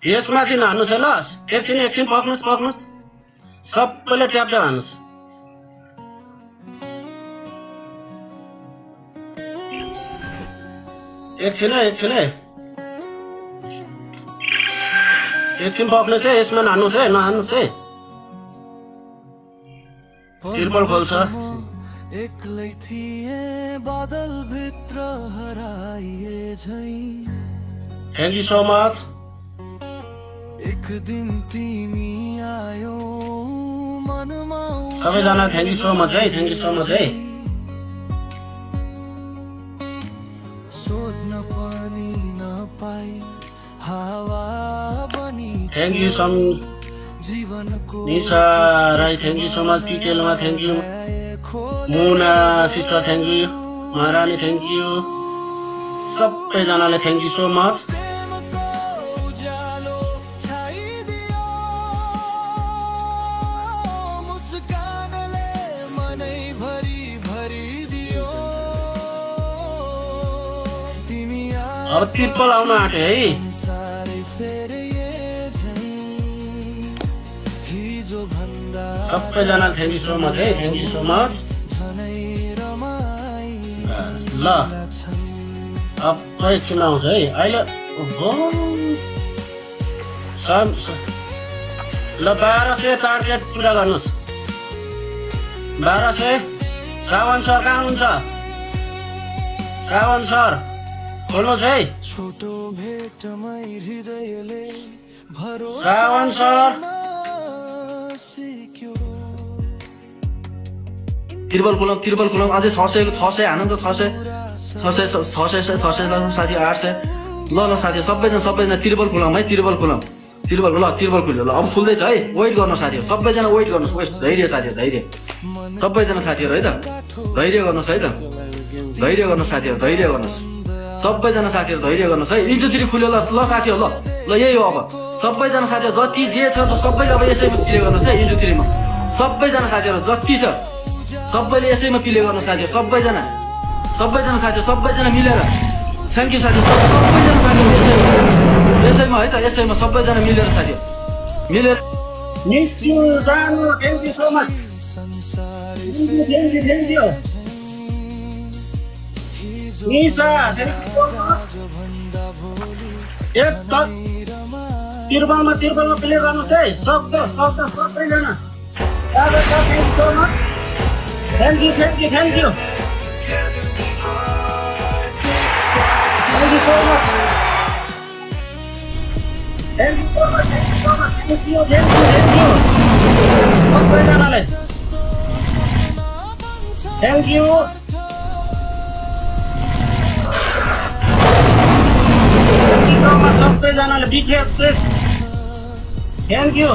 यसमा चाहिँ हान्नुस् है ल एकछिन पक्नुस् सबैले ट्याप्दै हान्नुस् एकछिन पक्नुस् है यसमा हान्नुस् है नहान्नुस् है तिरपल खोल्छ एक्लै थिए बादल भित्र हराइए झै थ्याङ्क यू सो मच एक दिन तिमी आयो मनमा सबैजना थ्याङ्क यू सो मच है सोध्न पनि नपाई हावा बनी थ्याङ्क यू सम जीवनको Nisha Rai thank you so much पिकेलमा thank you Muna sister thank you महारानी थ्याङ्क यू सबैजनाले थ्याङ्क यू सो मच अब ट्रिपल आउन आँट्यो है सबैजना थ्याङ्क यू सो मच है थ्याङ्क यू सो मच ल अब एकछिन आउँछ है अहिले ल 1200 टार्गेट पुरा गर्नुहोस् 1200 सावन सर कहाँ हुनुहुन्छ सावन सर खोल्नुहोस् है छोटो भेटमै हृदयले सावन सर तिरबल खोलौँ अझै 600 हानु त 600 साथी 800 ल साथी सबैजना तिरबल खोलौँ है तिरबल खोल्यो ल अब खुल्दैछ है वेट गर्नु साथीहरू सबैजना वेट गर्नुहोस् धैर्य साथीहरू धैर्य सबैजना साथीहरू है त धैर्य गर्नुहोस् है त धैर्य गर्नुहोस् साथीहरू धैर्य गर्नुहोस् सबैजना साथीहरू धैर्य गर्नुहोस् है इन्टु 3 खुल्यो ल साथीहरू ल यही हो अब सबैजना साथीहरू जति जे छ सबैले अब यसैमा प्ले गर्नुहोस् है इन्टु 3 मा सबैजना साथीहरू जति छ सबैले यसैमा प्ले गर्नुहोस् साथीहरू सबैजना सबैजना मिलेर थ्याङ्क यू साथीहरू सबैजना साथीहरू यसैमा है त यसैमा सबैजना मिलेर साथीहरू मिलेर miss you Ranu thank you so much thank you Nisha thank you so much एक त तिरबलमा प्ले गर्नुहोस् है सक्छ सबैजना thank you so much thank you so much. Thank you so much. Thank you. सबैजनालाई थ्याङ्क यू सबैजनाले big respect thank you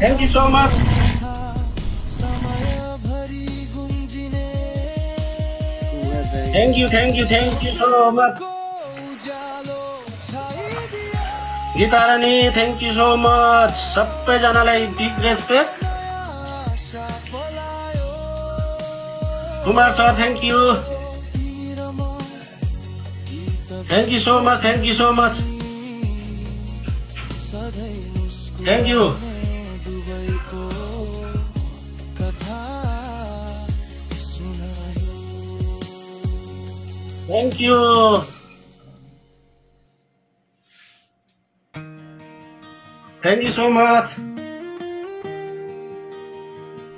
thank you so much Thank you so much. Gita Rani, thank you so much. सबैजनालाई big respect. Kumar sir, thank you. Thank you so much. Thank you. Thank you. Thank you so much.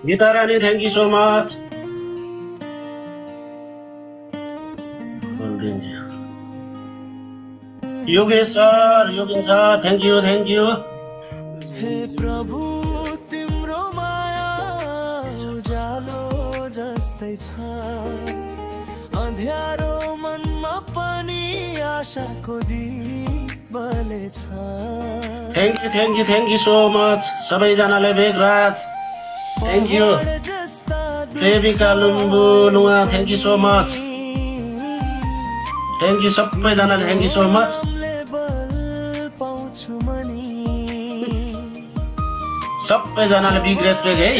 Gita Rani, thank you so much. Yogesh sir, thank you. हे प्रभु तिम्रो माया उजालो जस्तै छ अँध्यारो मनमा पनि आशाको दीप बलेछ Thank you so much. सबैजनालाई भेगराज thank you. देविका लुम्बु नुवा thank you so much. Thank you सबैजनाले thank you so much. सबैजनाले बिग रेस्पेक्ट है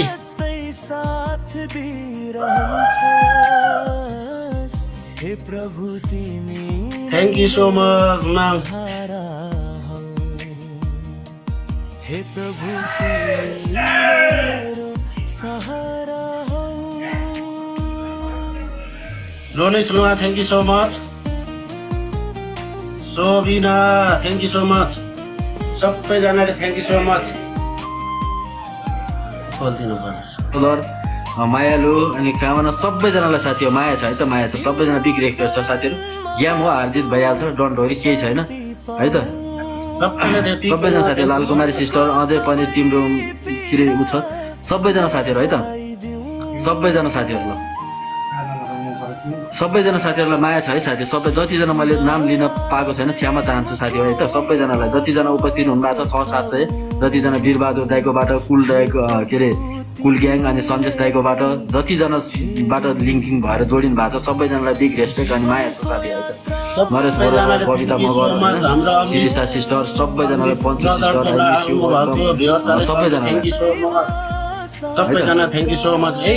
हे प्रभु तिमी थ्याङ्क यू सो मच माम सहारा हौ हे प्रभु तिमी मेरो सहारा हौ रोनिस रुवा thank you so much Sobina thank you so much सबैजनाले थ्याङ्क यू सो मच खोलिदिनु पर्छ मायालु अनि कामना सबैजनालाई साथी हो माया छ है त माया छ सबैजना बिग रेक्टर छ साथीहरू गेम हो हारजित भइहाल्छ डोन्ट वरी केही छैन है त सबैजना साथी लालकुमारी सिस्टर अझै पनि तिम्रो के उ छ सबैजना साथीहरू है त सबैजना साथीहरू ल सबैजना साथीहरूलाई माया छ है साथी सबै जतिजना मैले नाम लिन पाएको छैन क्षमा चाहन्छु साथीहरू है त सबैजनालाई जतिजना उपस्थित हुनुभएको छ 600-700 जतिजना वीरबहादुर दाइकोबाट कुल दाइको के अरे कुल ग्याङ अनि सन्देश दाइकोबाट जतिजनाबाट लिङ्किङ भएर जोडिनु भएको छ सबैजनालाई बिग रेस्पेक्ट अनि माया छ साथी है त नरेश बराल कविता मगर शिरिषा सिस्टर सबैजनालाई पञ्चु सिस्टर सबैजना थ्याङ्क यू सो मच है